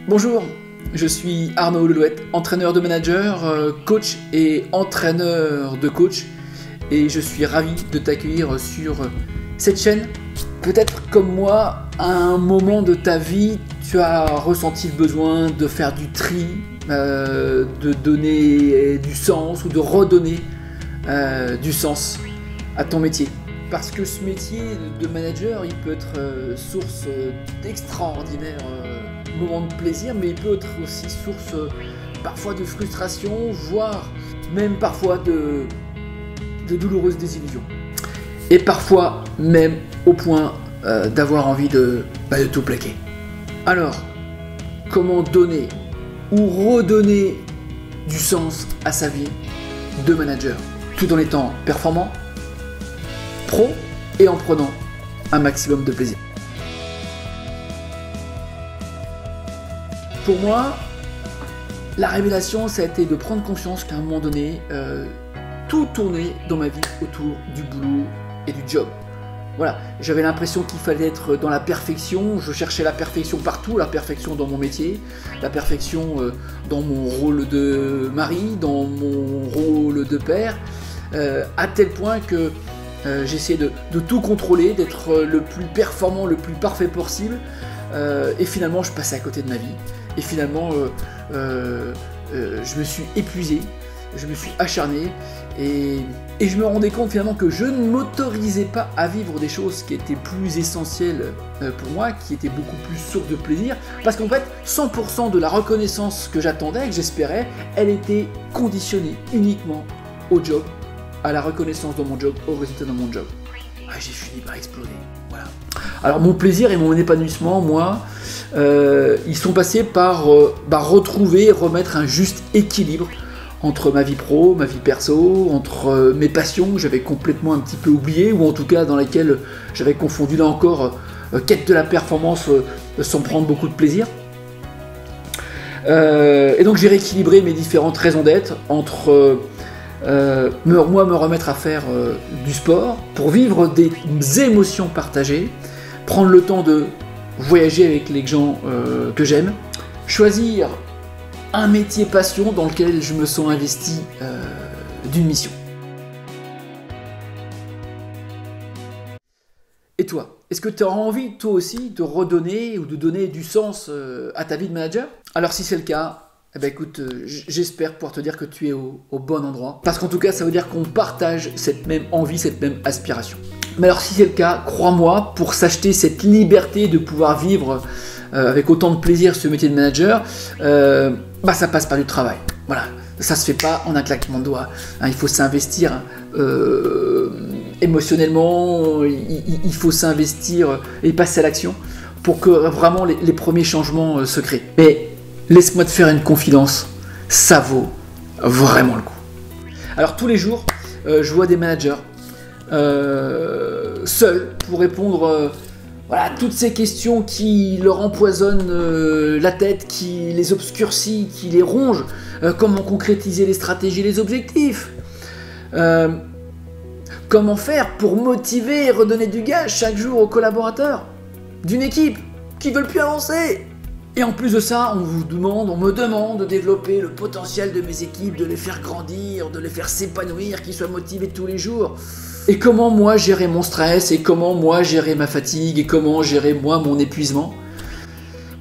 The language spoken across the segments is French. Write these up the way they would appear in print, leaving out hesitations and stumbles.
Bonjour, je suis Arnaud Lelouette, entraîneur de manager, coach et entraîneur de coach, et je suis ravi de t'accueillir sur cette chaîne. Peut-être comme moi, à un moment de ta vie, tu as ressenti le besoin de faire du tri, de donner du sens ou de redonner du sens à ton métier. Parce que ce métier de manager, il peut être source d'extraordinaires moments de plaisir, mais il peut être aussi source parfois de frustration, voire même parfois de douloureuses désillusions. Et parfois même au point d'avoir envie de tout plaquer. Alors, comment donner ou redonner du sens à sa vie de manager, tout en étant performant, pro et en prenant un maximum de plaisir. Pour moi, la révélation, ça a été de prendre conscience qu'à un moment donné, tout tournait dans ma vie autour du boulot et du job. Voilà, j'avais l'impression qu'il fallait être dans la perfection, je cherchais la perfection partout, la perfection dans mon métier, la perfection dans mon rôle de mari, dans mon rôle de père, à tel point que j'essayais de tout contrôler, d'être le plus performant, le plus parfait possible, et finalement je passais à côté de ma vie, et finalement je me suis épuisé, je me suis acharné, et je me rendais compte finalement que je ne m'autorisais pas à vivre des choses qui étaient plus essentielles pour moi, qui étaient beaucoup plus source de plaisir, parce qu'en fait 100% de la reconnaissance que j'attendais, que j'espérais, elle était conditionnée uniquement au job, à la reconnaissance dans mon job, au résultat dans mon job. J'ai fini par exploser. Voilà. Alors mon plaisir et mon épanouissement, moi, ils sont passés par retrouver, remettre un juste équilibre entre ma vie pro, ma vie perso, entre mes passions que j'avais complètement un petit peu oubliées, ou en tout cas dans lesquelles j'avais confondu là encore quête de la performance sans prendre beaucoup de plaisir. Et donc j'ai rééquilibré mes différentes raisons d'être entre me remettre à faire du sport pour vivre des émotions partagées, prendre le temps de voyager avec les gens que j'aime, choisir un métier passion dans lequel je me sens investi d'une mission. Et toi, est-ce que tu as envie toi aussi de redonner ou de donner du sens à ta vie de manager? Alors si c'est le cas, eh ben écoute, j'espère pouvoir te dire que tu es au bon endroit. Parce qu'en tout cas, ça veut dire qu'on partage cette même envie, cette même aspiration. Mais alors si c'est le cas, crois-moi, pour s'acheter cette liberté de pouvoir vivre avec autant de plaisir ce métier de manager, ça passe par du travail. Voilà, ça se fait pas en un claquement de doigts. Il faut s'investir émotionnellement, il faut s'investir et passer à l'action pour que vraiment les premiers changements se créent. Mais laisse-moi te faire une confidence, ça vaut vraiment le coup. Alors tous les jours, je vois des managers seuls pour répondre à toutes ces questions qui leur empoisonnent la tête, qui les obscurcit, qui les rongent. Comment concrétiser les stratégies, les objectifs, comment faire pour motiver et redonner du gage chaque jour aux collaborateurs d'une équipe qui ne veulent plus avancer. Et en plus de ça, on me demande de développer le potentiel de mes équipes, de les faire grandir, de les faire s'épanouir, qu'ils soient motivés tous les jours. Et comment moi gérer mon stress, et comment moi gérer ma fatigue, et comment gérer moi mon épuisement.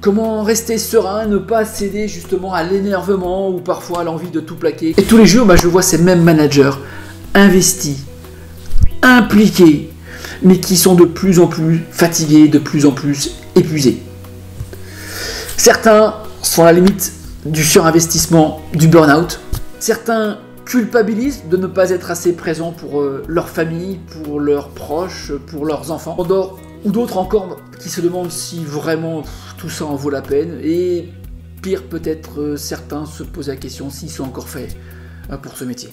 Comment rester serein, ne pas céder justement à l'énervement ou parfois à l'envie de tout plaquer. Et tous les jours, je vois ces mêmes managers investis, impliqués, mais qui sont de plus en plus fatigués, de plus en plus épuisés. Certains sont à la limite du surinvestissement, du burn-out. Certains culpabilisent de ne pas être assez présents pour leur famille, pour leurs proches, pour leurs enfants. Ou d'autres encore qui se demandent si vraiment tout ça en vaut la peine. Et pire, peut-être certains se posent la question s'ils sont encore faits pour ce métier.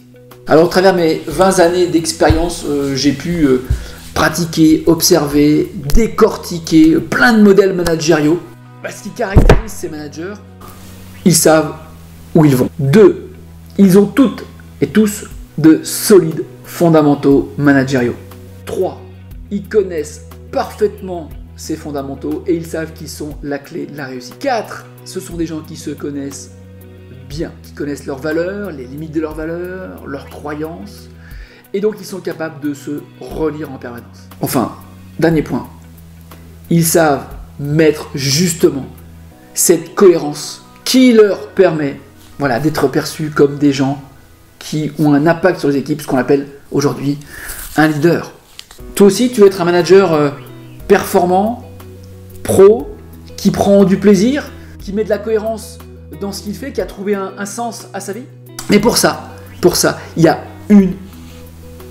Alors, au travers de mes 20 années d'expérience, j'ai pu pratiquer, observer, décortiquer plein de modèles managériaux. Ce qui caractérise ces managers, ils savent où ils vont. 2, ils ont toutes et tous de solides fondamentaux managériaux. 3, ils connaissent parfaitement ces fondamentaux et ils savent qu'ils sont la clé de la réussite. 4, ce sont des gens qui se connaissent bien, qui connaissent leurs valeurs, les limites de leurs valeurs, leurs croyances, et donc ils sont capables de se relire en permanence. Enfin, dernier point, ils savent mettre justement cette cohérence qui leur permet d'être perçus comme des gens qui ont un impact sur les équipes, ce qu'on appelle aujourd'hui un leader. Toi aussi, tu veux être un manager performant, pro, qui prend du plaisir, qui met de la cohérence dans ce qu'il fait, qui a trouvé un sens à sa vie. Mais pour ça, il y a une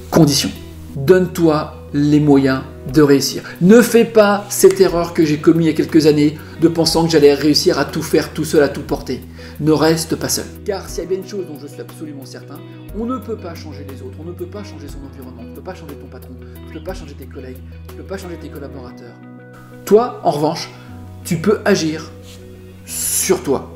condition. Donne-toi les moyens de réussir. Ne fais pas cette erreur que j'ai commise il y a quelques années de pensant que j'allais réussir à tout faire tout seul, à tout porter. Ne reste pas seul. Car s'il y a bien une chose dont je suis absolument certain, on ne peut pas changer les autres, on ne peut pas changer son environnement, tu ne peux pas changer ton patron, tu ne peux pas changer tes collègues, tu ne peux pas changer tes collaborateurs. Toi, en revanche, tu peux agir sur toi,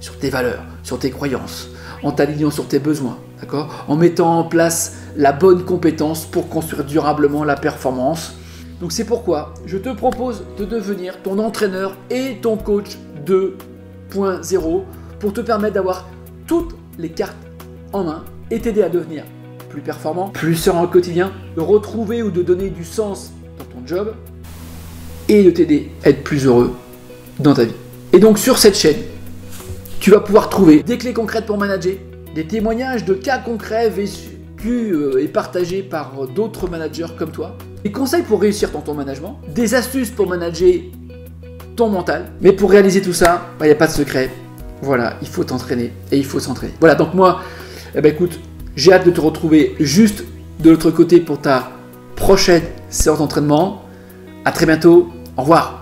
sur tes valeurs, sur tes croyances, en t'alignant sur tes besoins, d'accord ? En mettant en place la bonne compétence pour construire durablement la performance. Donc c'est pourquoi je te propose de devenir ton entraîneur et ton coach 2.0 pour te permettre d'avoir toutes les cartes en main et t'aider à devenir plus performant, plus serein au quotidien, de retrouver ou de donner du sens dans ton job et de t'aider à être plus heureux dans ta vie. Et donc sur cette chaîne, tu vas pouvoir trouver des clés concrètes pour manager, des témoignages de cas concrets vécus et partagés par d'autres managers comme toi, des conseils pour réussir dans ton management, des astuces pour manager ton mental. Mais pour réaliser tout ça, il n'y a pas de secret. Voilà, il faut t'entraîner et il faut s'entraîner. Voilà, donc moi, écoute, j'ai hâte de te retrouver juste de l'autre côté pour ta prochaine séance d'entraînement. À très bientôt, au revoir.